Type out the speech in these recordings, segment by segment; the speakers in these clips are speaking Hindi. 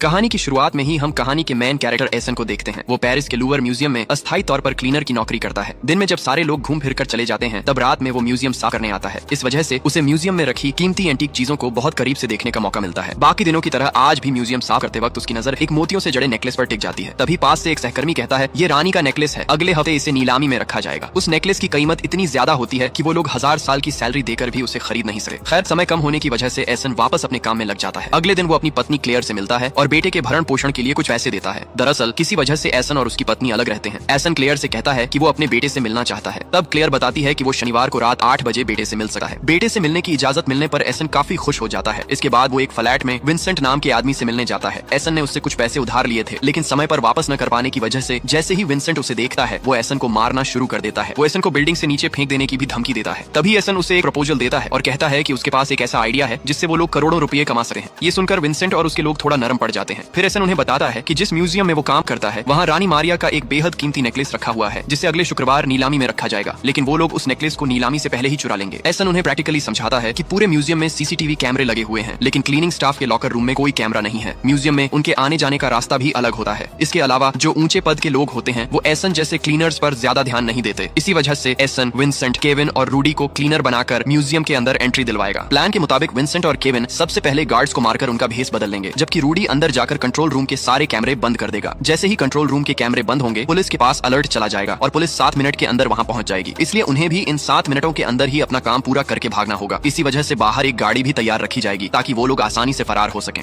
कहानी की शुरुआत में ही हम कहानी के मेन कैरेक्टर एसन को देखते हैं। वो पेरिस के लूवर म्यूजियम में अस्थायी तौर पर क्लीनर की नौकरी करता है। दिन में जब सारे लोग घूम फिर कर चले जाते हैं, तब रात में वो म्यूजियम साफ करने आता है। इस वजह से उसे म्यूजियम में रखी कीमती एंटीक चीजों को बहुत करीब से देखने का मौका मिलता है। बाकी दिनों की तरह आज भी म्यूजियम साफ करते वक्त उसकी नजर एक मोतियों से जड़े नेकलेस पर टिक जाती है। तभी पास से एक सहकर्मी कहता है, ये रानी का नेकलेस है, अगले हफ्ते इसे नीलामी में रखा जाएगा। उस नेकलेस की कीमत इतनी ज्यादा होती है कि वो लोग 1000 साल की सैलरी देकर भी उसे खरीद नहीं सके। खैर, समय कम होने की वजह से एसन वापस अपने काम में लग जाता है। अगले दिन वो अपनी पत्नी क्लेयर से मिलता है और बेटे के भरण पोषण के लिए कुछ पैसे देता है। दरअसल किसी वजह से एसन और उसकी पत्नी अलग रहते हैं। एसन क्लेयर से कहता है कि वो अपने बेटे से मिलना चाहता है। तब क्लेयर बताती है कि वो शनिवार को रात 8 बजे बेटे से मिल सकता है। बेटे से मिलने की इजाजत मिलने पर एसन काफी खुश हो जाता है। इसके बाद वो एक फ्लैट में विंसेंट नाम के आदमी से मिलने जाता है। एसन ने उससे कुछ पैसे उधार लिए थे, लेकिन समय पर वापस न कर पाने की वजह से जैसे ही विंसेंट उसे देखता है, वो एसन को मारना शुरू कर देता है। वो एसन को बिल्डिंग से नीचे फेंक देने की भी धमकी देता है। तभी एसन उसे एक प्रपोजल देता है और कहता है कि उसके पास एक ऐसा आइडिया है जिससे वो लोग करोड़ों रुपए कमा सकते हैं। ये सुनकर विंसेंट और उसके लोग थोड़ा नरम पड़ जाते हैं। फिर एसन उन्हें बताता है कि जिस म्यूजियम में वो काम करता है, वहाँ रानी मारिया का एक बेहद कीमती नेकलेस रखा हुआ है, जिसे अगले शुक्रवार नीलामी में रखा जाएगा। लेकिन वो लोग उस नेकलेस को नीलामी से पहले ही चुरा लेंगे। एसन उन्हें प्रैक्टिकली समझाता है कि पूरे म्यूजियम में सीसीटीवी कैमरे लगे हुए हैं, लेकिन क्लीनिंग स्टाफ के लॉकर रूम में कोई कैमरा नहीं है। म्यूजियम में उनके आने जाने का रास्ता भी अलग होता है। इसके अलावा जो ऊंचे पद के लोग होते हैं, वो एसन जैसे क्लीनर्स पर ज्यादा ध्यान नहीं देते। इसी वजह से एसन विंसेंट, केविन और रूडी को क्लीनर बनाकर म्यूजियम के अंदर एंट्री दिलवाएगा। प्लान के मुताबिक विंसेंट और केविन सबसे पहले गार्ड्स को मारकर उनका भेस बदल लेंगे, जबकि रूडी अंदर जाकर कंट्रोल रूम के सारे कैमरे बंद कर देगा। जैसे ही कंट्रोल रूम के कैमरे बंद होंगे, पुलिस के पास अलर्ट चला जाएगा और पुलिस 7 मिनट के अंदर वहां पहुंच जाएगी। इसलिए उन्हें भी इन 7 मिनटों के अंदर ही अपना काम पूरा करके भागना होगा। इसी वजह से बाहर एक गाड़ी भी तैयार रखी जाएगी ताकि वो लोग आसानी से फरार हो सकें।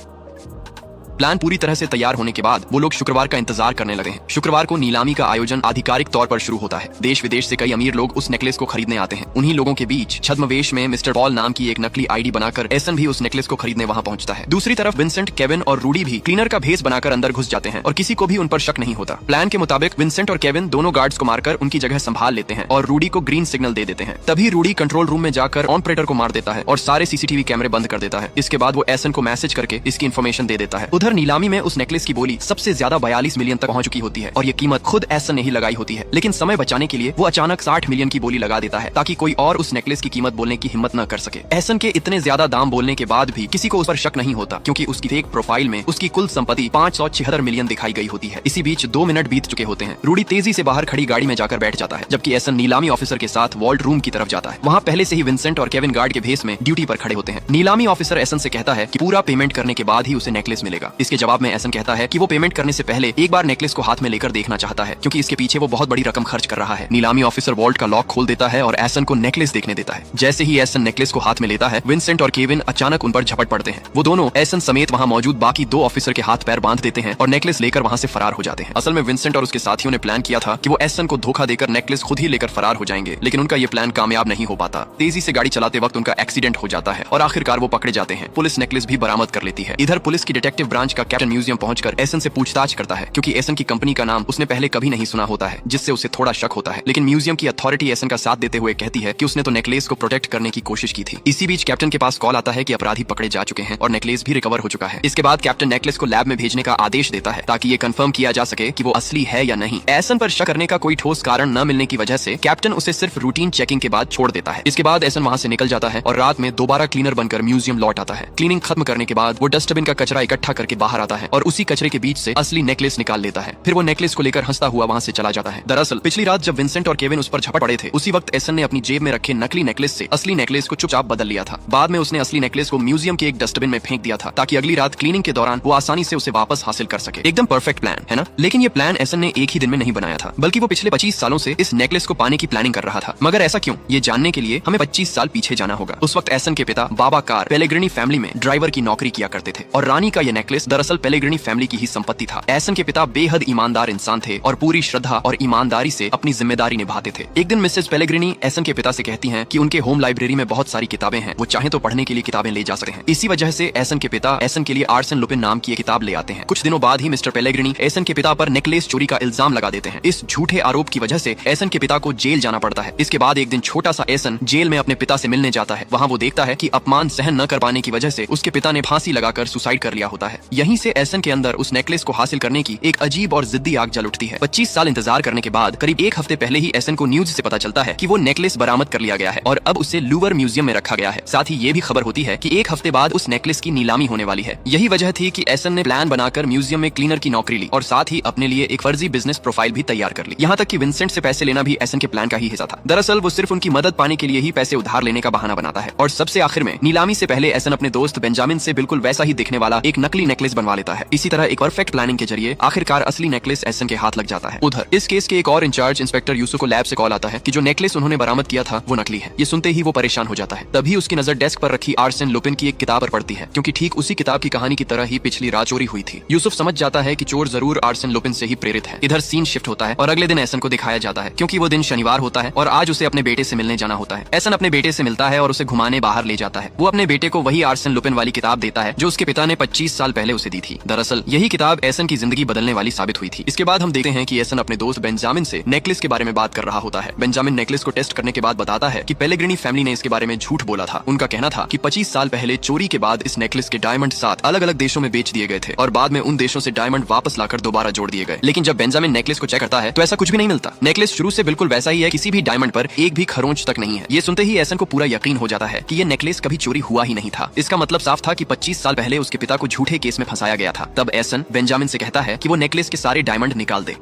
प्लान पूरी तरह से तैयार होने के बाद वो लोग शुक्रवार का इंतजार करने लगे हैं। शुक्रवार को नीलामी का आयोजन आधिकारिक तौर पर शुरू होता है। देश विदेश से कई अमीर लोग उस नेकलेस को खरीदने आते हैं। उन्हीं लोगों के बीच छद्मवेश में मिस्टर पॉल नाम की एक नकली आईडी बनाकर एसन भी उस नेकलेस को खरीदने वहां पहुंचता है। दूसरी तरफ विंसेंट, केविन और रूडी भी क्लीनर का भेस बनाकर अंदर घुस जाते हैं और किसी को भी उन पर शक नहीं होता। प्लान के मुताबिक विंसेंट और केविन दोनों गार्ड्स को मारकर उनकी जगह संभाल लेते हैं और रूडी को ग्रीन सिग्नल दे देते हैं। तभी रूडी कंट्रोल रूम में जाकर ऑपरेटर को मार देता है और सारे सीसीटीवी कैमरे बंद कर देता है। इसके बाद वो एसन को मैसेज करके इसकी इन्फॉर्मेशन दे देता है। उधर नीलामी में उस नेकलेस की बोली सबसे ज्यादा 42 मिलियन तक पहुंच चुकी होती है और ये कीमत खुद एसन ने ही लगाई होती है। लेकिन समय बचाने के लिए वो अचानक 60 मिलियन की बोली लगा देता है ताकि कोई और उस नेकलेस की कीमत बोलने की हिम्मत न कर सके। एसन के इतने ज्यादा दाम बोलने के बाद भी किसी को उस पर शक नहीं होता, क्योंकि उसकी फेक प्रोफाइल में उसकी कुल संपत्ति 576 मिलियन दिखाई गई होती है। इसी बीच 2 मिनट बीत चुके होते हैं। रूडी तेजी से बाहर खड़ी गाड़ी में जाकर बैठ जाता है, जबकि एसन नीलामी ऑफिसर के साथ वॉल्ट रूम की तरफ जाता है। वहाँ पहले से ही विंसेंट और केविन गार्ड के भेस में ड्यूटी पर खड़े होते हैं। नीलामी ऑफिसर एसन से कहता है कि पूरा पेमेंट करने के बाद ही उसे नेकलेस मिलेगा। इसके जवाब में एसन कहता है कि वो पेमेंट करने से पहले एक बार नेकलेस को हाथ में लेकर देखना चाहता है, क्योंकि इसके पीछे वो बहुत बड़ी रकम खर्च कर रहा है। नीलामी ऑफिसर वॉल्ट का लॉक खोल देता है और एसन को नेकलेस देखने देता है। जैसे ही एसन नेकलेस को हाथ में लेता है, विंसेंट और केविन अचानक उन पर झपट पड़ते हैं। वो दोनों एसन समेत वहाँ मौजूद बाकी 2 ऑफिसर के हाथ पैर बांध देते हैं और नेकलेस लेकर वहाँ से फरार हो जाते हैं। असल में विंसेंट और उसके साथियों ने प्लान किया था कि वो एसन को धोखा देकर नेकलेस खुद ही लेकर फरार हो जाएंगे, लेकिन उनका ये प्लान कामयाब नहीं हो पाता। तेजी से गाड़ी चलाते वक्त उनका एक्सीडेंट हो जाता है और आखिरकार वो पकड़े जाते हैं। पुलिस नेकलेस भी बरामद कर लेती है। इधर पुलिस की डिटेक्टिव ब्रांच का कैप्टन म्यूजियम पहुंचकर एसन से पूछताछ करता है, क्योंकि एसन की कंपनी का नाम उसने पहले कभी नहीं सुना होता है, जिससे उसे थोड़ा शक होता है। लेकिन म्यूजियम की अथॉरिटी एसन का साथ देते हुए कहती है कि उसने तो नेकलेस को प्रोटेक्ट करने की कोशिश की थी। इसी बीच कैप्टन के पास कॉल आता है कि अपराधी पकड़े जा चुके हैं और नेकलेस भी रिकवर हो चुका है। इसके बाद कैप्टन नेकलेस को लैब में भेजने का आदेश देता है ताकि ये कंफर्म किया जा सके कि वो असली है या नहीं। एसन पर शक करने का कोई ठोस कारण न मिलने की वजह से कैप्टन उसे सिर्फ रूटीन चेकिंग के बाद छोड़ देता है। इसके बाद एसन वहाँ से निकल जाता है और रात में दोबारा क्लीनर बनकर म्यूजियम लौट आता है। क्लीनिंग खत्म करने के बाद वो डस्टबिन का कचरा इकट्ठा करके बाहर आता है और उसी कचरे के बीच से असली नेकलेस निकाल लेता है। फिर वो नेकलेस को लेकर हंसता हुआ वहाँ से चला जाता है। दरअसल पिछली रात जब विंसेंट और केविन उस पर झपट पड़े थे, उसी वक्त एसन ने अपनी जेब में रखे नकली नेकलेस से असली नेकलेस को चुपचाप बदल लिया था। बाद में उसने असली नेकलेस को म्यूजियम के एक डस्टबिन में फेंक दिया था ताकि अगली रात क्लीनिंग के दौरान वो आसानी से उसे वापस हासिल कर सके। एकदम परफेक्ट प्लान है ना? लेकिन ये प्लान एसन ने एक ही दिन में नहीं बनाया था, बल्कि वो पिछले 25 सालों से इस नेकलेस को पाने की प्लानिंग कर रहा था। मगर ऐसा क्यों, ये जानने के लिए हमें 25 साल पीछे जाना होगा। उस वक्त एसन के पिता बाबा कार पेलेग्रिनी फैमिली में ड्राइवर की नौकरी किया करते थे और रानी का यह नेकलेस दरअसल पेलेग्रिनी फैमिली की ही संपत्ति था। एसन के पिता बेहद ईमानदार इंसान थे और पूरी श्रद्धा और ईमानदारी से अपनी जिम्मेदारी निभाते थे। एक दिन मिसेस पेलेग्रिनी एसन के पिता से कहती हैं कि उनके होम लाइब्रेरी में बहुत सारी किताबें हैं, वो चाहे तो पढ़ने के लिए किताबें ले जा सकते हैं। इसी वजह से एसन के पिता एसन के लिए आर्सन लुपिन नाम की एक किताब ले आते हैं। कुछ दिनों बाद ही मिस्टर पेलेग्रिनी एसन के पिता पर नेकलेस चोरी का इल्जाम लगा देते हैं। इस झूठे आरोप की वजह से एसन के पिता को जेल जाना पड़ता है। इसके बाद एक दिन छोटा सा एसन जेल में अपने पिता से मिलने जाता है। वहाँ वो देखता है कि अपमान सहन न कर पाने की वजह से उसके पिता ने फांसी लगाकर सुसाइड कर लिया होता है। यहीं से एसन के अंदर उस नेकलेस को हासिल करने की एक अजीब और जिद्दी आग जल उठती है। 25 साल इंतजार करने के बाद करीब एक हफ्ते पहले ही एसन को न्यूज से पता चलता है कि वो नेकलेस बरामद कर लिया गया है और अब उसे लूवर म्यूजियम में रखा गया है। साथ ही ये भी खबर होती है कि एक हफ्ते बाद उस नेकलेस की नीलामी होने वाली है। यही वजह थी कि एसन ने प्लान बनाकर म्यूजियम में क्लीनर की नौकरी ली और साथ ही अपने लिए एक फर्जी बिजनेस प्रोफाइल भी तैयार कर ली। यहाँ तक कि विंसेंट से पैसे लेना भी एसन के प्लान का ही हिस्सा था। दरअसल वो सिर्फ उनकी मदद पाने के लिए ही पैसे उधार लेने का बहाना बनाता है और सबसे आखिर में नीलामी से पहले एसन अपने दोस्त बेंजामिन से बिल्कुल वैसा ही दिखने वाला एक नकली नेकलेस बनवा लेता है। इसी तरह एक परफेक्ट प्लानिंग के जरिए आखिरकार असली नेकलेस एसन के हाथ लग जाता है। उधर इस केस के एक और इंचार्ज इंस्पेक्टर यूसुफ को लैब से कॉल आता है कि जो नेकलेस उन्होंने बरामद किया था वो नकली है। ये सुनते ही वो परेशान हो जाता है। तभी उसकी नजर डेस्क पर रखी आर्सेन लुपिन की एक किताब पर पड़ती है, क्योंकि ठीक उसी किताब की कहानी की तरह ही पिछली रात चोरी हुई थी। यूसुफ समझ जाता है कि चोर जरूर आर्सेन लुपिन से ही प्रेरित है। इधर सीन शिफ्ट होता है और अगले दिन एसन को दिखाया जाता है, क्योंकि वो दिन शनिवार होता है और आज उसे अपने बेटे से मिलने जाना होता है। एसन अपने बेटे से मिलता है और उसे घुमाने बाहर ले जाता है। वो अपने बेटे को वही आर्सेन लुपिन वाली किताब देता है जो उसके पिता ने 25 साल पहले उसे दी थी। दरअसल यही किताब एसन की जिंदगी बदलने वाली साबित हुई थी। इसके बाद हम देखते हैं कि एसन अपने दोस्त बेंजामिन से नेकलेस के बारे में बात कर रहा होता है। बेंजामिन नेकलेस को टेस्ट करने के बाद बताता है कि पेलेग्रिनी फैमिली ने इसके बारे में झूठ बोला था। उनका कहना था कि 25 साल पहले चोरी के बाद इस नेकलेस के डायमंड 7 अलग अलग देशों में बेच दिए गए थे और बाद में उन देशों से डायमंड वापस लाकर दोबारा जोड़ दिए गए। लेकिन जब बेंजामिन नेकलेस को चेक करता है तो ऐसा कुछ भी नहीं मिलता। नेकलेस शुरू से बिल्कुल वैसा ही है, किसी भी डायमंड पर एक भी खरोंच तक नहीं है। ये सुनते ही एसन को पूरा यकीन हो जाता है कि ये नेकलेस कभी चोरी हुआ ही नहीं था। इसका मतलब साफ था कि 25 साल पहले उसके पिता को झूठे केस में फंसाया गया था। तब एसन बेंजामिन से कहता है कि वो नेकलेस के सारे डायमंड निकाल दे।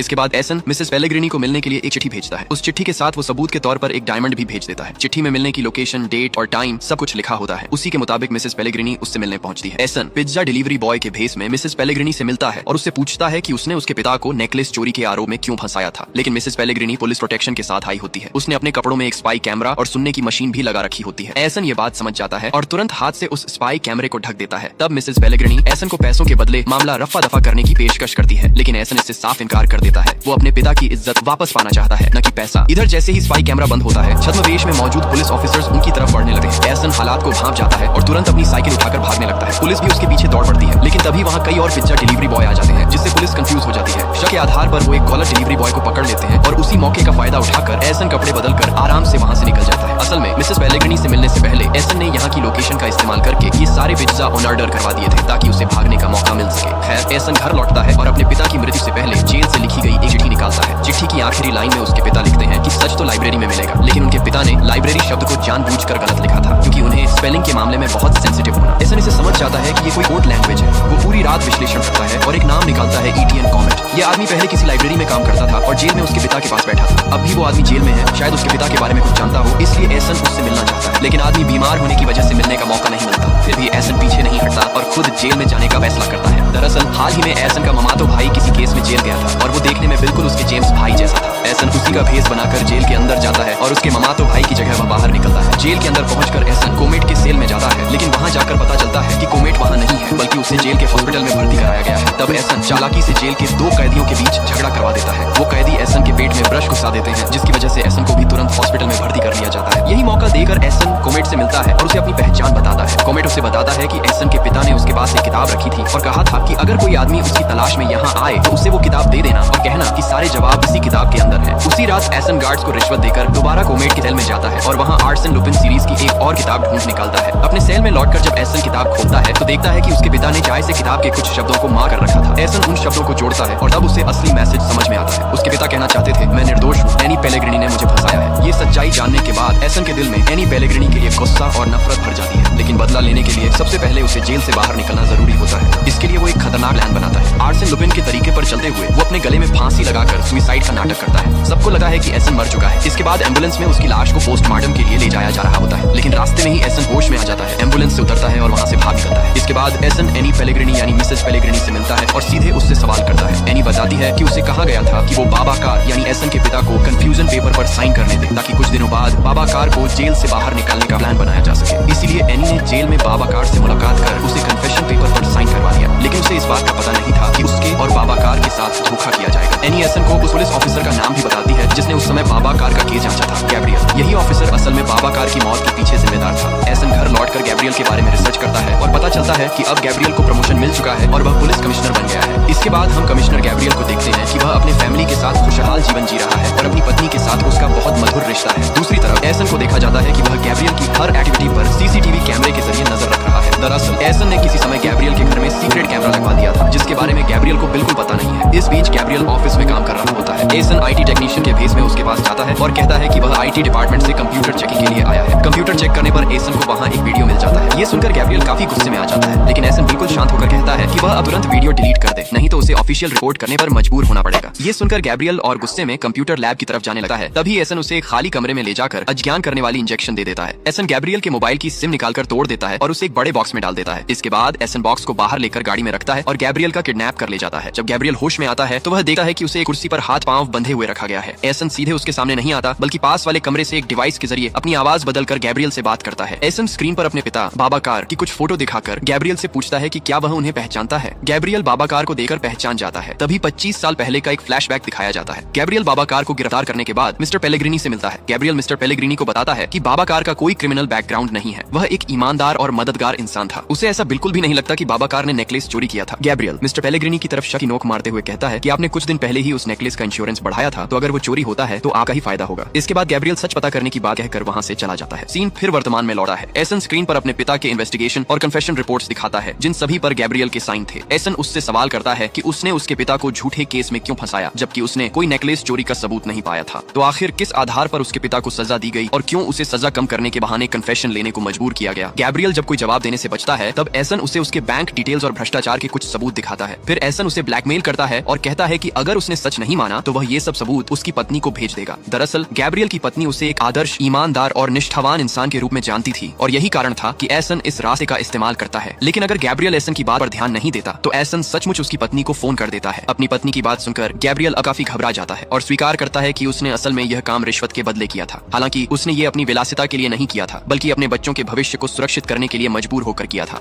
इसके बाद एसन मिसेस पेलेग्रिनी को मिलने के लिए एक चिट्ठी भेजता है। उस चिट्ठी के साथ वो सबूत के तौर पर एक डायमंड भी भेज देता है। चिट्ठी में मिलने की लोकेशन, डेट और टाइम सब कुछ लिखा होता है। उसी के मुताबिक मिसेस पेलेग्रिनी उससे मिलने पहुंचती है। एसन पिज्जा डिलीवरी बॉय के भेस में मिसेस पेलेग्रिनी से मिलता है और उससे पूछता है कि उसने उसके पिता को नेकलेस चोरी के आरोप में क्यों फंसाया था। लेकिन मिसेस पेलेग्रिनी पुलिस प्रोटेक्शन के साथ आई होती है। उसने अपने कपड़ों में एक स्पाई कैमरा और सुनने की मशीन भी लगा रखी होती है। एसन ये बात समझ जाता है और तुरंत हाथ से उस स्पाई कैमरे को ढक देता है। तब मिसेस पेलेग्रिनी एसन को पैसों के बदले मामला रफा दफा करने की पेशकश करती है, लेकिन एसन इससे साफ इनकार कर देता है। वो अपने पिता की इज्जत वापस पाना चाहता है, न कि पैसा। इधर जैसे ही स्पाई कैमरा बंद होता है, छद्मवेश में मौजूद पुलिस ऑफिसर्स उनकी तरफ बढ़ने लगते हैं। एसन हालात को भांप जाता है और तुरंत अपनी साइकिल उठाकर भागने लगता है। पुलिस भी उसके पीछे दौड़ पड़ती है, लेकिन तभी वहाँ कई और पिज्जा डिलीवरी बॉय आ जाते हैं, जिससे पुलिस कंफ्यूज हो जाती है। शक के आधार पर वो एक गलत डिलीवरी बॉय को पकड़ लेते हैं और उसी मौके का फायदा उठाकर एसन कपड़े बदलकर आराम से वहाँ से निकल जाता है। असल में मिसेस पेलेग्रिनी से मिलने से पहले एसन ने यहाँ की लोकेशन का इस्तेमाल करके ये सारे पिज्जा ऑन ऑर्डर करवा दिए थे ताकि उसे भागने का मौका मिल सके। खैर एसन घर लौटता है और अपने पिता की मृत्यु से पहले जेल से लिखी गई एक चिट्ठी निकालता है। चिट्ठी की आखिरी लाइन में उसके पिता लिखते हैं कि सच तो लाइब्रेरी में मिलेगा, लेकिन उनके पिता ने लाइब्रेरी शब्द को जानबूझकर गलत लिखा था, क्योंकि उन्हें स्पेलिंग के मामले में बहुत सेंसिटिव होना। एसन इसे समझ जाता है कि ये कोई कोड लैंग्वेज है। वो पूरी रात विश्लेषण करता है और एक नाम निकालता है ईटीएन कॉमेट। ये आदमी पहले किसी लाइब्रेरी में काम करता था और जेल में उसके पिता के पास बैठा था। अब भी वो आदमी जेल में है, शायद उसके पिता के बारे में कुछ जानता हो, इसलिए एसन उससे मिलना चाहता है। लेकिन आदमी बीमार होने की वजह से मिलने का मौका नहीं मिलता। फिर भी एसन पीछे नहीं हटता और खुद जेल में जाने का फैसला करता है। दरअसल हाल ही में एसन का ममातो भाई किसी केस में जेल गया था और वो देखने में बिल्कुल उसके जेम्स भाई जैसा था। एसन उसी का भेस बनाकर जेल के अंदर जाता है और उसके ममातो भाई की जगह वह बाहर निकलता है। जेल के अंदर पहुंचकर एसन कोमेट के सेल में जाता है, लेकिन वहां जाकर पता चलता है कि कोमेट वहां नहीं है, बल्कि उसे जेल के हॉस्पिटल में भर्ती कराया गया है। तब एसन चालाकी से जेल के 2 कैदियों के बीच झगड़ा करवा देता है। वो कैदी एसन के पेट में ब्रश घुसा देते हैं, जिसकी वजह से एसन को भी तुरंत हॉस्पिटल में भर्ती कर लिया जाता है। यही मौका देकर एसन कोमेट से मिलता है और उसे अपनी पहचान बताता है। कोमेट उसे बताता है कि एसन के पिता ने उसके पास एक किताब रखी थी और कहा था कि अगर कोई आदमी उसकी तलाश में यहाँ आए तो उसे वो किताब दे देना और कहना कि सारे जवाब इसी किताब के अंदर है। उसी रात एसन गार्ड्स को रिश्वत देकर दोबारा कोमेट के सेल में जाता है और वहाँ आर्सेन लुपिन सीरीज की एक और किताब ढूंढ निकालता है। अपने सेल में लौटकर जब एसन किताब खोलता है तो देखता है कि उसके पिता ने चाय से किताब के कुछ शब्दों को मार कर रखा था। एसन उन शब्दों को जोड़ता है और तब उसे असली मैसेज समझ में आता है। उसके पिता कहना चाहते थे, मैं निर्दोष हूँ, एनी पेलेग्रिनी ने मुझे फंसाया है। ये सच्चाई जानने के बाद एसन के दिल में एनी पेलेग्रिनी के लिए गुस्सा और नफरत भर जाती है, लेकिन बदला लेने के लिए सबसे पहले उसे जेल से बाहर निकलना जरूरी होता है। इसके लिए वो एक खतरनाक प्लान बनाता है। आर्सेन लुपिन के तरीके पर चलते हुए वो अपने गले में फांसी लगाकर सुसाइड का नाटक करता है। सबको लगा है कि एसन मर चुका है। इसके बाद एम्बुलेंस में उसकी लाश को पोस्टमार्टम के लिए ले जाया जा रहा होता है, लेकिन रास्ते में ही एसन होश में आ जाता है, एम्बुलेंस से उतरता है और वहाँ से भाग निकलता है। इसके बाद एसन एनी पेलेग्रिनी यानी मिसेस पेलेग्रिनी से मिलता है और सीधे उससे सवाल करता है। एनी बताती है कि उसे कहा गया था कि वो बाबा कार यानी एसन के पिता को कंफ्यूजन पेपर पर साइन करने दे, ताकि कुछ दिनों बाद बाबा कार को जेल से बाहर निकालने का प्लान बनाया जा सके। इसीलिए एनी ने जेल में बाबा कार से मुलाकात कर उसे कन्फेशन पेपर पर साइन करवा दिया, लेकिन उसे इस बात का पता नहीं था कि उसके और बाबा कार के साथ धोखा किया जाएगा। एनी एसन को उस पुलिस ऑफिसर का नाम भी बताती है जिसने उस समय बाबा कार का केस जांचा था, गैब्रियल। यही ऑफिसर असल में बाबा कार की मौत के पीछे जिम्मेदार था। एसन घर लौटकर गैब्रियल के बारे में रिसर्च करता है और पता चलता है कि अब गैब्रियल को प्रमोशन मिल चुका है और वह पुलिस कमिश्नर बन गया है। इसके बाद हम कमिश्नर गैब्रियल को देखते हैं कि वह अपने फैमिली के साथ खुशहाल जीवन जी रहा है और अपनी पत्नी के साथ उसका बहुत मधुर रिश्ता है। दूसरी तरफ एसन को देखा जाता है कि वह गैब्रियल की हर एक्टिविटी पर सीसीटीवी कैमरे के जरिए नजर रख रहा है। दरअसल एसन ने किसी समय गैब्रियल के घर में सीक्रेट कैमरा लगवा दिया था जिसके बारे में गैब्रियल को बिल्कुल पता नहीं है। इस बीच गैब्रियल ऑफिस में काम कर रहा होता है। एसन आईटी टेक्नीशियन के भेस में उसके पास जाता है और कहता है कि वह आईटी डिपार्टमेंट से कंप्यूटर चेकिंग के लिए आया है। कंप्यूटर चेक करने पर एसन को वहाँ एक वीडियो मिल जाता है। ये सुनकर गैब्रियल काफी गुस्से में आ जाता है, लेकिन एसन बिल्कुल शांत होकर कहता है कि वह अब तुरंत वीडियो डिलीट कर दे, नहीं तो उसे ऑफिशियल रिपोर्ट करने पर मजबूर होना पड़ेगा। ये सुनकर गैब्रियल और गुस्से में कंप्यूटर लैब की तरफ जाने लगता है। तभी एसन उसे एक खाली कमरे में ले जाकर अज्ञान करने वाली इंजेक्शन दे देता है। एसन गैब्रियल के मोबाइल की सिम निकालकर तोड़ देता है और उसे एक बड़े बॉक्स में डाल देता है। इसके बाद एसन बॉक्स को बाहर लेकर गाड़ी में रखता है और गैब्रियल का किडनैप कर ले जाता है। जब गैब्रियल होश में आता है तो वह देखता है कि उसे एक कुर्सी पर हाथ पांव बंधे हुए रखा गया है। एसन सीधे उसके सामने नहीं आता बल्कि पास वाले कमरे से एक डिवाइस के जरिए अपनी आवाज बदलकर गैब्रियल से बात करता है। एसन स्क्रीन पर अपने पिता बाबा कार की कुछ फोटो दिखाकर गैब्रियल से पूछता है कि क्या वह उन्हें पहचानता है। गैब्रियल बाबा कार को देखकर पहचान जाता है। तभी 25 साल पहले का एक फ्लैशबैक दिखाया जाता है। गैब्रियल बाबा कार को गिरफ्तार करने के बाद मिस्टर पेलेग्रिनी से मिलता है। गैब्रियल मिस्टर पेलेग्रिनी को बताता है कि बाबा कार का कोई क्रिमिनल बैकग्राउंड नहीं है, वह एक ईमानदार और मददगार इंसान था। उसे ऐसा बिल्कुल भी नहीं लगता कि बाबा कार ने नेकलेस चोरी किया था। गैब्रियल मिस्टर पेलेग्रिनी की तरफ शक की नोक मारते हुए कहता है कि आपने कुछ दिन पहले ही उस नेकलेस का इंश्योरेंस बढ़ाया था, तो अगर वो चोरी होता है तो आपका ही फायदा होगा। इसके बाद गैब्रियल सच पता करने की बात कहकर वहाँ से चला जाता है। सीन फिर वर्तमान में लौटा है। एसन स्क्रीन पर अपने पिता के इन्वेस्टिगेशन और कन्फेशन रिपोर्ट्स दिखाता है जिन सभी पर गैब्रियल के साइन थे। एसन उससे सवाल करता है कि उसने उसके पिता को झूठे केस में क्यों फंसाया जबकि उसने कोई नेकलेस चोरी का सबूत नहीं पाया था। तो आखिर किस आधार पर उसके पिता को सजा दी गई और क्यों उसे सजा कम करने के बहाने कन्फेशन लेने को मजबूर किया गया। गैब्रियल जब कोई जवाब देने से बचता है तब एसन उसे उसके बैंक डिटेल्स और भ्रष्टाचार के कुछ सबूत दिखाता है। फिर एसन उसे ब्लैकमेल करता है और कहता है कि अगर उसने सच नहीं माना तो वह ये सब सबूत उसकी पत्नी को भेज देगा। दरअसल गैब्रियल की पत्नी उसे एक आदर्श, ईमानदार और निष्ठावान इंसान के रूप में जानती थी और यही कारण था कि एसन इस रास्ते का इस्तेमाल करता है। लेकिन अगर गैब्रियल एसन की बात पर ध्यान नहीं देता तो एसन सचमुच उसकी पत्नी को फोन कर देता है। अपनी पत्नी की बात सुनकर गैब्रियल काफी घबरा जाता है और स्वीकार करता है कि उसने असल में यह काम रिश्वत के बदले किया था। हालांकि उसने ये अपनी विलासिता के लिए नहीं किया था बल्कि अपने बच्चों के भविष्य को सुरक्षित करने के लिए मजबूर होकर किया था।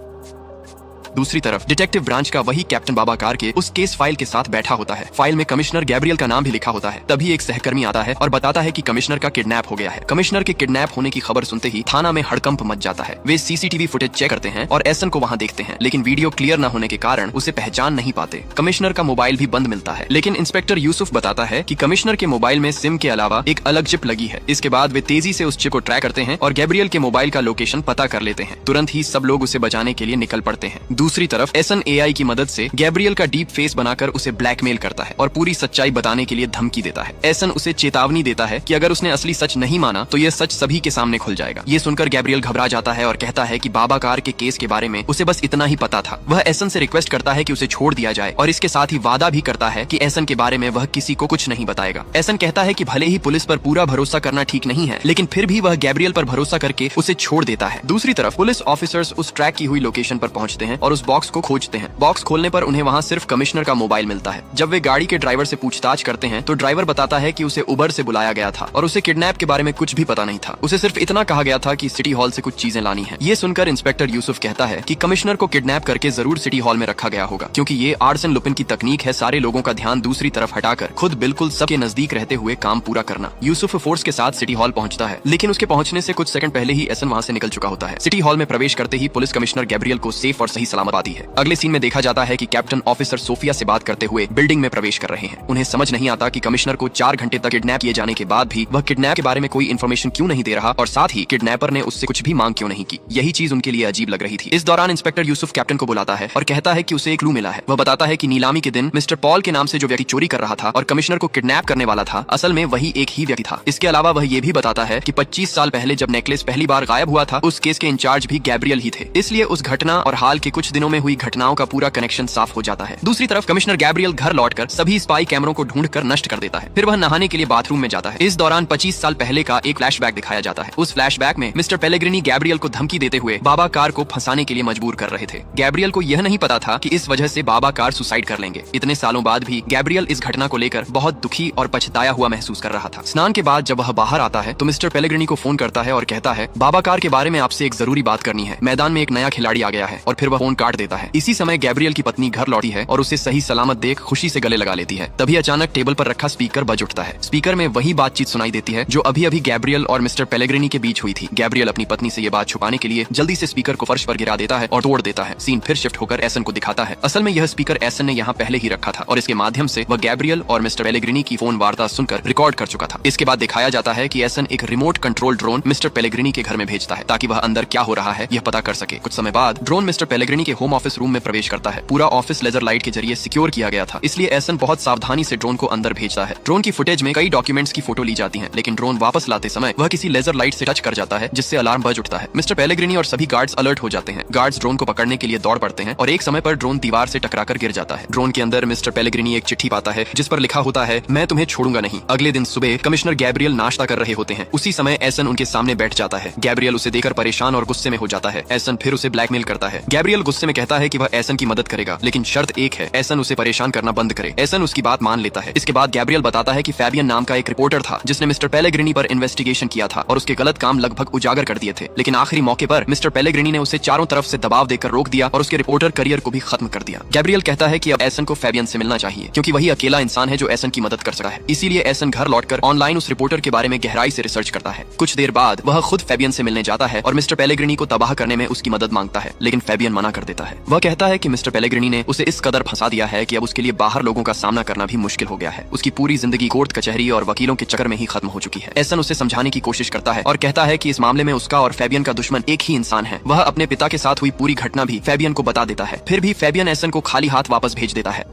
दूसरी तरफ डिटेक्टिव ब्रांच का वही कैप्टन बाबा कार के उस केस फाइल के साथ बैठा होता है। फाइल में कमिश्नर गैब्रियल का नाम भी लिखा होता है। तभी एक सहकर्मी आता है और बताता है कि कमिश्नर का किडनैप हो गया है। कमिश्नर के किडनैप होने की खबर सुनते ही थाना में हड़कंप मच जाता है। वे सीसीटीवी फुटेज चेक करते हैं और एसन को वहाँ देखते हैं, लेकिन वीडियो क्लियर न होने के कारण उसे पहचान नहीं पाते। कमिश्नर का मोबाइल भी बंद मिलता है, लेकिन इंस्पेक्टर यूसुफ बताता है कि कमिश्नर के मोबाइल में सिम के अलावा एक अलग चिप लगी है। इसके बाद वे तेजी से उस चिप को ट्रैक करते हैं और गैब्रियल के मोबाइल का लोकेशन पता कर लेते हैं। तुरंत ही सब लोग उसे बचाने के लिए निकल पड़ते हैं। दूसरी तरफ एसन एआई की मदद से गैब्रियल का डीप फेस बनाकर उसे ब्लैकमेल करता है और पूरी सच्चाई बताने के लिए धमकी देता है। एसन उसे चेतावनी देता है कि अगर उसने असली सच नहीं माना तो यह सच सभी के सामने खुल जाएगा। ये सुनकर गैब्रियल घबरा जाता है और कहता है कि बाबा कार के केस के बारे में उसे बस इतना ही पता था। वह एसन से रिक्वेस्ट करता है कि उसे छोड़ दिया जाए और इसके साथ ही वादा भी करता है कि एसन के बारे में वह किसी को कुछ नहीं बताएगा। एसन कहता है कि भले ही पुलिस पर पूरा भरोसा करना ठीक नहीं है, लेकिन फिर भी वह गैब्रियल पर भरोसा करके उसे छोड़ देता है। दूसरी तरफ पुलिस ऑफिसर्स उस ट्रैक की हुई लोकेशन पर पहुंचते हैं और उस बॉक्स को खोजते हैं। बॉक्स खोलने पर उन्हें वहां सिर्फ कमिश्नर का मोबाइल मिलता है। जब वे गाड़ी के ड्राइवर से पूछताछ करते हैं तो ड्राइवर बताता है कि उसे उबर से बुलाया गया था और उसे किडनैप के बारे में कुछ भी पता नहीं था। उसे सिर्फ इतना कहा गया था कि सिटी हॉल से कुछ चीजें लानी है। ये सुनकर इंस्पेक्टर यूसुफ कहता है कि कमिश्नर को किडनैप करके जरूर सिटी हॉल में रखा गया होगा, क्योंकि ये आर्सन लुपिन की तकनीक है सारे लोगों का ध्यान दूसरी तरफ हटाकर खुद बिल्कुल सबके नजदीक रहते हुए काम पूरा करना। यूसुफ फोर्स के साथ सिटी हॉल पहुंचता है, लेकिन उसके पहुंचने से कुछ सेकंड पहले ही एसन वहां से निकल चुका होता है। सिटी हॉल में प्रवेश करते ही पुलिस कमिश्नर गैब्रियल को सेफ और सही सलामत पाती है। अगले सीन में देखा जाता है कि कैप्टन ऑफिसर सोफिया से बात करते हुए बिल्डिंग में प्रवेश कर रहे हैं। उन्हें समझ नहीं आता कि कमिश्नर को 4 घंटे तक किडनैप किए जाने के बाद भी वह किडनैप के बारे में कोई इन्फॉर्मेशन क्यों नहीं दे रहा और साथ ही किडनैपर ने उससे कुछ भी मांग क्यों नहीं की। यही चीज उनके लिए अजीब लग रही थी। इस दौरान इंस्पेक्टर यूसुफ कैप्टन को बुलाता है और कहता है कि उसे एक क्लू मिला है। वह बताता है कि नीलामी के दिन मिस्टर पॉल के नाम से जो व्यक्ति चोरी कर रहा था और कमिश्नर को किडनैप करने वाला था, असल में वही एक ही व्यक्ति था। इसके अलावा वह ये भी बताता है कि 25 साल पहले जब नेकलेस पहली बार गायब हुआ था उस केस के इंचार्ज भी गैब्रियल ही थे। इसलिए उस घटना और हाल के कुछ दिनों में हुई घटनाओं का पूरा कनेक्शन साफ हो जाता है। दूसरी तरफ कमिश्नर गैब्रियल घर लौटकर सभी स्पाई कैमरों को ढूंढकर नष्ट कर देता है। फिर वह नहाने के लिए बाथरूम में जाता है। इस दौरान 25 साल पहले का एक फ्लैशबैक दिखाया जाता है। उस फ्लैशबैक में मिस्टर पेलेग्रिनी गैब्रियल को धमकी देते हुए बाबा कार को फंसाने के लिए मजबूर कर रहे थे। गैब्रियल को यह नहीं पता था कि इस वजह से बाबा कार सुसाइड कर लेंगे। इतने सालों बाद भी गैब्रियल इस घटना को लेकर बहुत दुखी और पछताया हुआ महसूस कर रहा था। स्नान के बाद जब वह बाहर आता है तो मिस्टर पेलेग्रिनी को फोन करता है और कहता है बाबा कार के बारे में आपसे एक जरूरी बात करनी है। मैदान में एक नया खिलाड़ी आ गया है और फिर वह फोन काट देता है। इसी समय गैब्रियल की पत्नी घर लौटी है और उसे सही सलामत देख खुशी से गले लगा लेती है। तभी अचानक टेबल पर रखा स्पीकर बज उठता है। स्पीकर में वही बातचीत सुनाई देती है जो अभी अभी गैब्रियल और मिस्टर पेलेग्रिनी के बीच हुई थी। गैब्रियल अपनी पत्नी से ये बात छुपाने के लिए जल्दी से स्पीकर को फर्श पर गिरा देता है और तोड़ देता है। सीन फिर शिफ्ट होकर एसन को दिखाता है। असल में यह स्पीकर एसन ने यहाँ पहले ही रखा था और इसके माध्यम से वह गैब्रियल और मिस्टर पेलेग्रिनी की फोन वार्ता सुनकर रिकॉर्ड कर चुका था। इसके बाद दिखाया जाता है कि एसन एक remote control drone mister Pellegrini के घर में भेजता है ताकि वह अंदर क्या हो रहा है यह पता कर सके। कुछ समय बाद ड्रोन मिस्टर पेलेग्रिनी के होम ऑफिस रूम में प्रवेश करता है। पूरा ऑफिस लेजर लाइट के जरिए सिक्योर किया गया था, इसलिए एसन बहुत सावधानी से ड्रोन को अंदर भेजता है। ड्रोन की फुटेज में कई डॉक्यूमेंट्स की फोटो ली जाती है, लेकिन ड्रोन वापस लाते समय वह किसी लेजर लाइट से टच कर जाता है जिससे अलार्म बज उठता है। मिस्टर पेलेग्रिनी और सभी गार्ड्स अलर्ट हो जाते हैं। गार्ड्स ड्रोन को पकड़ने के लिए दौड़ पड़ते हैं और एक समय पर ड्रोन दीवार से टकराकर गिर जाता है। ड्रोन के अंदर मिस्टर पेलेग्रिनी एक चिट्ठी पाता है जिस पर लिखा होता है, मैं तुम्हें छोड़ूंगा नहीं। अगले दिन सुबह कमिश्नर गैब्रियल नाश्ता कर रहे होते हैं। उसी समय एसन उनके सामने बैठ जाता है। गैब्रियल उसे देखकर परेशान और गुस्से में हो जाता है। एसन फिर उसे ब्लैकमेल करता है। गैब्रियल गुस्से में कहता है कि वह एसन की मदद करेगा, लेकिन शर्त एक है, एसन उसे परेशान करना बंद करे। एसन उसकी बात मान लेता है। इसके बाद गैब्रियल बताता है कि फैबियन नाम का एक रिपोर्टर था जिसने मिस्टर पेलेग्रिनी पर इन्वेस्टिगेशन किया था और उसके गलत काम लगभग उजागर कर दिए थे, लेकिन आखिरी मौके पर मिस्टर पेलेग्रिनी ने उसे चारों तरफ से दबाव देकर रोक दिया और उसके रिपोर्टर करियर को भी खत्म कर दिया। गैब्रियल कहता है कि अब एसन को फैबियन से मिलना चाहिए क्योंकि वही अकेला इंसान है जो एसन की मदद कर सकता है। इसीलिए एसन घर लौटकर ऑनलाइन उस रिपोर्टर के बारे में गहराई से रिसर्च करता है। कुछ देर बाद वह खुद फैबियन से मिलने जाता है और मिस्टर पेलेग्रिनी को तबाह करने में उसकी मदद मांगता है, लेकिन फैबियन मना कर देता है। वह कहता है कि मिस्टर पेलेग्रिनी ने उसे इस कदर फंसा दिया है कि अब उसके लिए बाहर लोगों का सामना करना भी मुश्किल हो गया है। उसकी पूरी जिंदगी कोर्ट कचहरी और वकीलों के चक्कर में ही खत्म हो चुकी है। एसन उसे समझाने की कोशिश करता है और कहता है कि इस मामले में उसका और फैबियन का दुश्मन एक ही इंसान है। वह अपने पिता के साथ हुई पूरी घटना भी फैबियन को बता देता है। फिर भी फैबियन एसन को खाली हाथ वापस भेज देता है।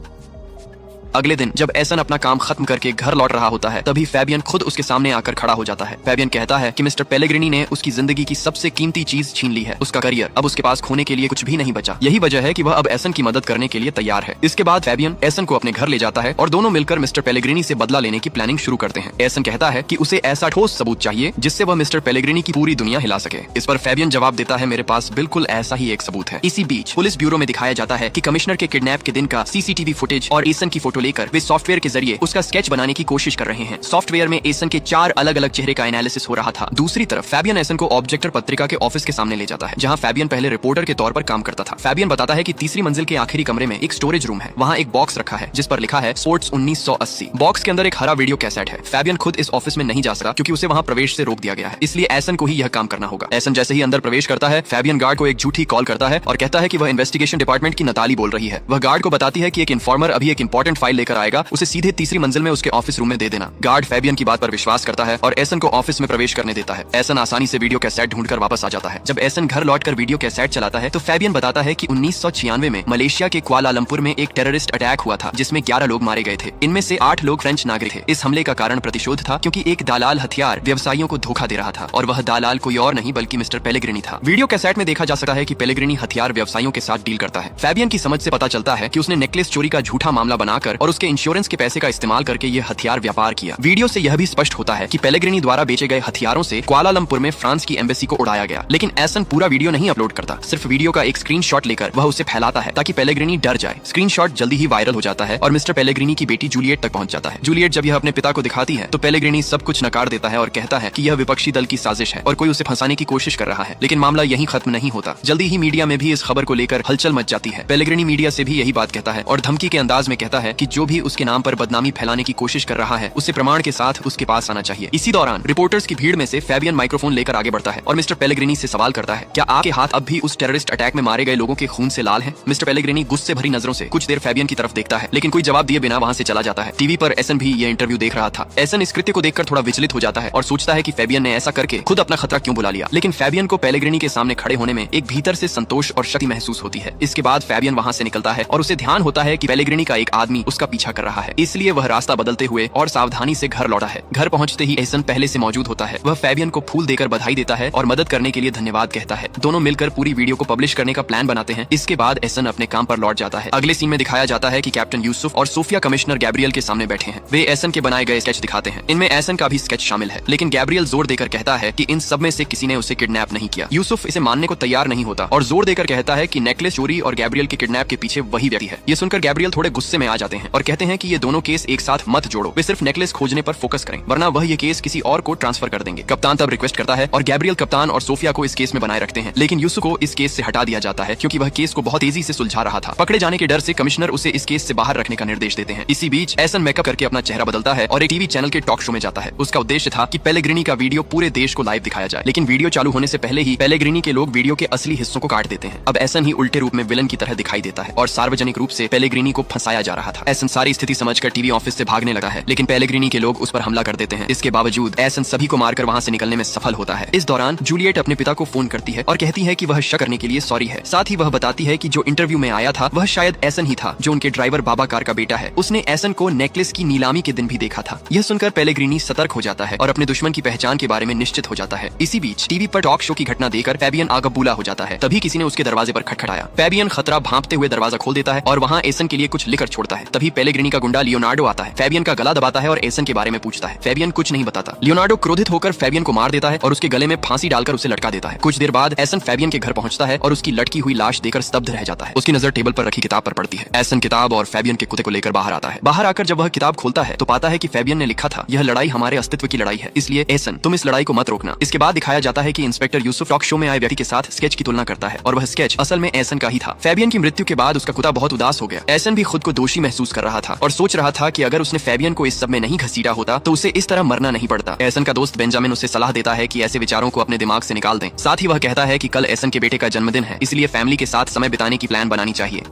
अगले दिन जब एसन अपना काम खत्म करके घर लौट रहा होता है तभी फैबियन खुद उसके सामने आकर खड़ा हो जाता है। फैबियन कहता है कि मिस्टर पेलेग्रिनी ने उसकी जिंदगी की सबसे कीमती चीज छीन ली है, उसका करियर। अब उसके पास खोने के लिए कुछ भी नहीं बचा। यही वजह है कि वह अब एसन की मदद करने के लिए तैयार है। इसके बाद फैबियन एसन को अपने घर ले जाता है और दोनों मिलकर मिस्टर पेलेग्रिनी से बदला लेने की प्लानिंग शुरू करते हैं। एसन कहता है कि उसे ऐसा ठोस सबूत चाहिए जिससे वह मिस्टर पेलेग्रिनी की पूरी दुनिया हिला सके। इस पर फैबियन जवाब देता है, मेरे पास बिल्कुल ऐसा ही एक सबूत है। इसी बीच पुलिस ब्यूरो में दिखाया जाता है कि कमिश्नर के किडनैप के दिन का सीसीटीवी फुटेज और एसन की फोटो लेकर वे सॉफ्टवेयर के जरिए उसका स्केच बनाने की कोशिश कर रहे हैं। सॉफ्टवेयर में एसन के 4 अलग अलग चेहरे का एनालिसिस हो रहा था। दूसरी तरफ फैबियन एसन को ऑब्जेक्टर पत्रिका के ऑफिस के सामने ले जाता है जहां फैबियन पहले रिपोर्टर के तौर पर काम करता था। फैबियन बताता है कि तीसरी मंजिल के आखिरी कमरे में एक स्टोरेज रूम है। वहां एक बॉक्स रखा है जिस पर लिखा है स्पोर्ट्स 1980। बॉक्स के अंदर एक हरा वीडियो कैसेट है। फैबियन खुद इस ऑफिस में नहीं जा सका क्योंकि उसे वहां प्रवेश से रोक दिया गया है, इसलिए एसन को ही यह काम करना होगा। एसन जैसे ही अंदर प्रवेश करता है फैबियन गार्ड को एक झूठी कॉल करता है और कहता है कि वह इन्वेस्टिगेशन डिपार्टमेंट की नताली बोल रही है। वह गार्ड को बताती है कि एक इन्फॉर्मर अभी एक इंपॉर्टेंट फाइल लेकर आएगा, उसे सीधे तीसरी मंजिल में उसके ऑफिस रूम में दे देना। गार्ड फैबियन की बात पर विश्वास करता है और एसन को ऑफिस में प्रवेश करने देता है। एसन आसानी से वीडियो कैसेट ढूंढकर वापस आ जाता है। जब एसन घर लौटकर वीडियो कैसेट चलाता है तो फैबियन बताता है कि 1996 में मलेशिया के कुआलालंपुर में एक टेररिस्ट अटैक हुआ था जिसमें 11 लोग मारे गए थे। इनमें से 8 लोग फ्रेंच नागरिक थे। इस हमले का कारण प्रतिशोध था क्योंकि एक दलाल हथियार व्यवसायियों को धोखा दे रहा था और वह दलाल कोई और नहीं बल्कि मिस्टर पेलेग्रिनी था। वीडियो कैसेट में देखा जा सकता है कि पेलेग्रिनी हथियार व्यवसायियों के साथ डील करता है। फैबियन की समझ से पता चलता है कि उसने नेकलेस चोरी का झूठा मामला बनाकर और उसके इंश्योरेंस के पैसे का इस्तेमाल करके ये हथियार व्यापार किया। वीडियो से यह भी स्पष्ट होता है कि पेलेग्रिनी द्वारा बेचे गए हथियारों से कुआलालंपुर में फ्रांस की एम्बेसी को उड़ाया गया। लेकिन एसन पूरा वीडियो नहीं अपलोड करता, सिर्फ वीडियो का एक स्क्रीनशॉट लेकर वह उसे फैलाता है ताकि पेलेग्रिनी डर जाए। स्क्रीनशॉट जल्दी ही वायरल हो जाता है और मिस्टर पेलेग्रिनी की बेटी जूलियट तक पहुंच जाता है। जूलियट जब यह अपने पिता को दिखाती है तो पेलेग्रिनी सब कुछ नकार देता है और कहता है कि यह विपक्षी दल की साजिश है और कोई उसे फंसाने की कोशिश कर रहा है। लेकिन मामला यहीं खत्म नहीं होता। जल्दी ही मीडिया में भी इस खबर को लेकर हलचल मच जाती है। पेलेग्रिनी मीडिया से भी यही बात कहता है और धमकी के अंदाज में कहता है कि जो भी उसके नाम पर बदनामी फैलाने की कोशिश कर रहा है उसे प्रमाण के साथ उसके पास आना चाहिए। इसी दौरान रिपोर्टर्स की भीड़ में से फैबियन माइक्रोफोन लेकर आगे बढ़ता है और मिस्टर पेलेग्रिनी से सवाल करता है, क्या आपके हाथ अब भी उस टेररिस्ट अटैक में मारे गए लोगों के खून से लाल हैं? मिस्टर पेलेग्रिनी गुस्से भरी नजरों से कुछ देर फैबियन की तरफ देखता है लेकिन कोई जवाब दिए बिना वहां से चला जाता है। टीवी पर एसन भी ये इंटरव्यू देख रहा था। एसन इस कृत्य को देखकर थोड़ा विचलित हो जाता है और सोचता है कि फैबियन ने ऐसा करके खुद अपना खतरा क्यों बुला लिया। लेकिन फैबियन को पेलेग्रिनी के सामने खड़े होने में एक भीतर से संतोष और शक्ति महसूस होती है। इसके बाद फैबियन वहां से निकलता है और उसे ध्यान होता है कि पेलेग्रिनी का एक आदमी उसका पीछा कर रहा है, इसलिए वह रास्ता बदलते हुए और सावधानी से घर लौटा है। घर पहुंचते ही एसन पहले से मौजूद होता है। वह फैबियन को फूल देकर बधाई देता है और मदद करने के लिए धन्यवाद कहता है। दोनों मिलकर पूरी वीडियो को पब्लिश करने का प्लान बनाते हैं। इसके बाद एसन अपने काम पर लौट जाता है। अगले सीन में दिखाया जाता है कि कैप्टन यूसुफ और सोफिया कमिश्नर गैब्रियल के सामने बैठे हैं। वे एसन के बनाए गए स्केच दिखाते हैं। इनमें एसन का भी स्केच शामिल है, लेकिन गैब्रियल जोर देकर कहता है कि इन सब में से किसी ने उसे किडनैप नहीं किया। यूसुफ इसे मानने को तैयार नहीं होता और जोर देकर कहता है कि नेकलेस चोरी और गैब्रियल के किडनैप के पीछे वही व्यक्ति है। ये सुनकर गैब्रियल थोड़े गुस्से में आ जाते हैं हैं और कहते हैं कि ये दोनों केस एक साथ मत जोड़ो, वे सिर्फ नेकलेस खोजने पर फोकस करें, वरना वह ये केस किसी और को ट्रांसफर कर देंगे। कप्तान तब रिक्वेस्ट करता है और गैब्रियल कप्तान और सोफिया को इस केस में बनाए रखते हैं, लेकिन यूसुफ को इस केस से हटा दिया जाता है क्योंकि वह केस को बहुत तेजी से सुलझा रहा था। पकड़े जाने के डर से कमिश्नर उसे इस केस से बाहर रखने का निर्देश देते हैं। इसी बीच एसन मेकअप करके अपना चेहरा बदलता है और एक टीवी चैनल के टॉक शो में जाता है। उसका उद्देश्य था कि पेलेग्रिनी का वीडियो पूरे देश को लाइव दिखाया जाए, लेकिन वीडियो चालू होने से पहले ही पेलेग्रिनी के लोग वीडियो के असली हिस्सों को काट देते हैं। अब एसन ही उल्टे रूप में विलन की तरह दिखाई देता है और सार्वजनिक रूप से पेलेग्रिनी को फंसाया जा रहा था। एसन सारी स्थिति समझकर टीवी ऑफिस से भागने लगा है, लेकिन पेलेग्रिनी के लोग उस पर हमला कर देते हैं। इसके बावजूद एसन सभी को मारकर वहाँ से निकलने में सफल होता है। इस दौरान जूलियट अपने पिता को फोन करती है और कहती है कि वह शक करने के लिए सॉरी है। साथ ही वह बताती है कि जो इंटरव्यू में आया था वह शायद एसन ही था, जो उनके ड्राइवर बाबाकार का बेटा है। उसने एसन को नेकलेस की नीलामी के दिन भी देखा था। यह सुनकर पेलेग्रिनी सतर्क हो जाता है और अपने दुश्मन की पहचान के बारे में निश्चित हो जाता है। इसी बीच टीवी पर टॉक शो की घटना देखकर फैबियन आगबूला हो जाता है। तभी किसी ने उसके दरवाजे पर खटखटाया। फैबियन खतरा भांपते हुए दरवाजा खोल देता है और वहाँ एसन के लिए कुछ लिखकर छोड़ता है। तभी पेलेग्रिनी का गुंडा लियोनार्डो आता है, फैबियन का गला दबाता है और एसन के बारे में पूछता है। फैबियन कुछ नहीं बताता। लियोनार्डो क्रोधित होकर फैबियन को मार देता है और उसके गले में फांसी डालकर उसे लटका देता है। कुछ देर बाद एसन फैबियन के घर पहुंचता है और उसकी लटकी हुई लाश देखकर स्तब्ध रह जाता है। उसकी नजर टेबल पर रखी किताब पर पड़ती है। एसन किताब और फैबियन के कुत्ते को लेकर बाहर आता है। बाहर आकर जब वह किताब खोलता है तो पाता है कि फैबियन ने लिखा था, यह लड़ाई हमारे अस्तित्व की लड़ाई है, इसलिए एसन तुम इस लड़ाई को मत रोकना। इसके बाद दिखाया जाता है कि इंस्पेक्टर यूसुफ टॉक शो में आए व्यक्ति के साथ स्केच की तुलना करता है और वह स्केच असल में एसन का ही था। फैबियन की मृत्यु के बाद उसका कुत्ता बहुत उदास हो गया। एसन भी खुद को दोषी महसूस कर रहा था और सोच रहा था कि अगर उसने फैबियन को इस सब में नहीं घसीटा होता तो उसे इस तरह मरना नहीं पड़ता। एसन का दोस्त बेंजामिन उसे सलाह देता है कि ऐसे विचारों को अपने दिमाग से निकाल दें। साथ ही वह कहता है कि कल एसन के बेटे का जन्मदिन है, इसलिए फैमिली के साथ समय बिताने की प्लान बनानी चाहिए।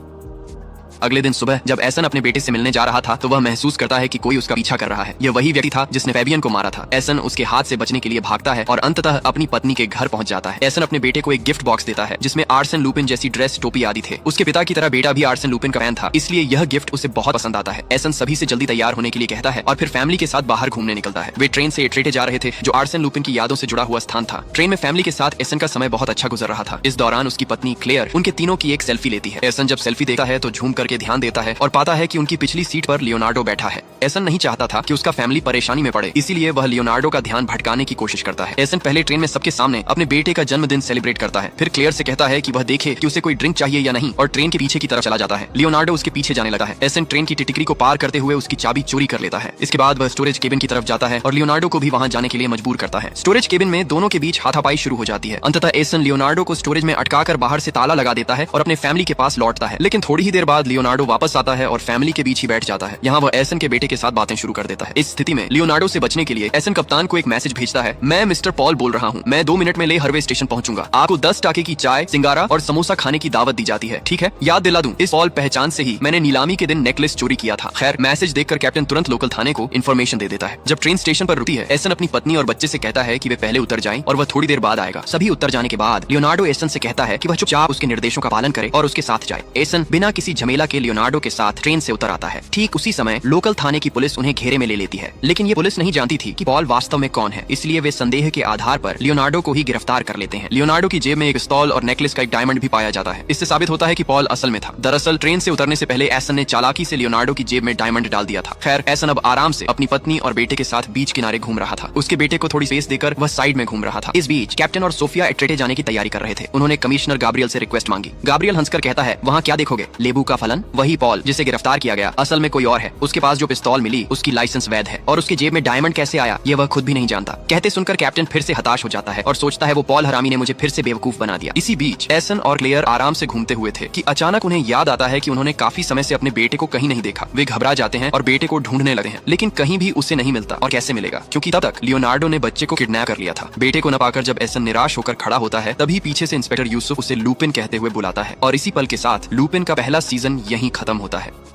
अगले दिन सुबह जब एसन अपने बेटे से मिलने जा रहा था तो वह महसूस करता है कि कोई उसका पीछा कर रहा है। यह वही व्यक्ति था जिसने फैबियन को मारा था। एसन उसके हाथ से बचने के लिए भागता है और अंततः अपनी पत्नी के घर पहुंच जाता है। एसन अपने बेटे को एक गिफ्ट बॉक्स देता है जिसमें आर्सन लुपिन जैसी ड्रेस, टोपी आदि थे। उसके पिता की तरह बेटा भी आर्सन लुपिन का फैन था, इसलिए यह गिफ्ट उसे बहुत पसंद आता है। एसन सभी से जल्दी तैयार होने के लिए कहता है और फिर फैमिली के साथ बाहर घूमने निकलता है। वे ट्रेन से एट्रेटे जा रहे थे जो आर्सन लुपिन की यादों से जुड़ा हुआ स्थान था। ट्रेन में फैमिली के साथ एसन का समय बहुत अच्छा गुजर रहा था। इस दौरान उसकी पत्नी क्लेयर उनके तीनों की एक सेल्फी लेती है। एसन जब सेल्फी देखता है तो झूम करके ध्यान देता है और पाता है कि उनकी पिछली सीट पर लियोनार्डो बैठा है। एसन नहीं चाहता था कि उसका फैमिली परेशानी में पड़े, इसीलिए वह लियोनार्डो का ध्यान भटकाने की कोशिश करता है। एसन पहले ट्रेन में सबके सामने अपने बेटे का जन्मदिन सेलिब्रेट करता है, फिर क्लेयर से कहता है कि वह देखे कि उसे कोई ड्रिंक चाहिए या नहीं और ट्रेन के पीछे की तरफ चला जाता है। लियोनार्डो उसके पीछे जाने लगा है। एसन ट्रेन की टिकरी को पार करते हुए उसकी चाबी चोरी कर लेता है। इसके बाद वह स्टोरेज केबिन की तरफ जाता है और लियोनार्डो को भी वहां जाने के लिए मजबूर करता है। स्टोरेज केबिन में दोनों के बीच हाथापाई शुरू हो जाती है। अंततः एसन लियोनार्डो को स्टोरेज में अटकाकर बाहर से ताला लगा देता है और अपने फैमिली के पास लौटता है, लेकिन थोड़ी ही देर बाद लियोनार्डो वापस आता है और फैमिली के बीच ही बैठ जाता है। यहाँ वह एसन के बेटे के साथ बातें शुरू कर देता है। इस स्थिति में लियोनार्डो से बचने के लिए एसन कप्तान को एक मैसेज भेजता है, मैं मिस्टर पॉल बोल रहा हूँ, मैं 2 मिनट में ले हरवे स्टेशन पहुंचूंगा। आपको 10 टाके की चाय, सिंगारा और समोसा खाने की दावत दी जाती है, ठीक है? याद दिला दूं, इस पॉल पहचान से ही मैंने नीलामी के दिन नेकलेस चोरी किया था। खैर, मैसेज देखकर कैप्टन तुरंत लोकल थाने को इन्फॉर्मेशन दे देता है। जब ट्रेन स्टेशन पर रुकती है, एसन अपनी पत्नी और बच्चे से कहता है कि वे पहले उतर जाएं और वह थोड़ी देर बाद आएगा। सभी उतर जाने के बाद लियोनार्डो एसन से कहता है कि वह चुपचाप उसके निर्देशों का पालन करे और उसके साथ जाए। एसन बिना किसी झमेला के लियोनार्डो के साथ ट्रेन से उतर आता है। ठीक उसी समय लोकल थाने की पुलिस उन्हें घेरे में ले लेती है, लेकिन ये पुलिस नहीं जानती थी कि पॉल वास्तव में कौन है, इसलिए वे संदेह के आधार पर लियोनार्डो को ही गिरफ्तार कर लेते हैं। लियोनार्डो की जेब में एक पिस्तौल और नेकलेस का एक डायमंड भी पाया जाता है। इससे साबित होता है कि पॉल असल में था। दरअसल ट्रेन से उतरने से पहले एसन ने चालाकी से लियोनार्डो की जेब में डायमंड डाल दिया था। खैर, एसन अब आराम से अपनी पत्नी और बेटे के साथ बीच किनारे घूम रहा था। उसके बेटे को थोड़ी स्पेस देकर वह साइड में घूम रहा था। इस बीच कैप्टन और सोफिया एट्रेटे जाने की तैयारी कर रहे थे। उन्होंने कमिश्नर गाब्रियल से रिक्वेस्ट मांगी। गाब्रियल हंसकर कहता है, वहाँ क्या देखोगे, लेबू का फलन? वही पॉल जिसे गिरफ्तार किया गया असल में कोई और है। उसके पास जो पिस्तौल मिली उसकी लाइसेंस वैध है और उसकी जेब में डायमंड कैसे आया ये वह खुद भी नहीं जानता। कहते सुनकर कैप्टन फिर से हताश हो जाता है और सोचता है वो पॉल हरामी ने मुझे फिर से बेवकूफ बना दिया। इसी बीच एसन और क्लेयर आराम से घूमते हुए थे कि अचानक उन्हें याद आता है कि उन्होंने काफी समय से अपने बेटे को कहीं नहीं देखा। वे घबरा जाते हैं और बेटे को ढूंढने लगते हैं, लेकिन कहीं भी उसे नहीं मिलता। और कैसे मिलेगा, क्योंकि तब तक लियोनार्डो ने बच्चे को किडनैप कर लिया था। बेटे को न पाकर जब एसन निराश होकर खड़ा होता है, तभी पीछे से इंस्पेक्टर यूसुफ उसे लुपिन कहते हुए बुलाता है और इसी पल के साथ लुपिन का पहला सीजन यहीं खत्म होता है।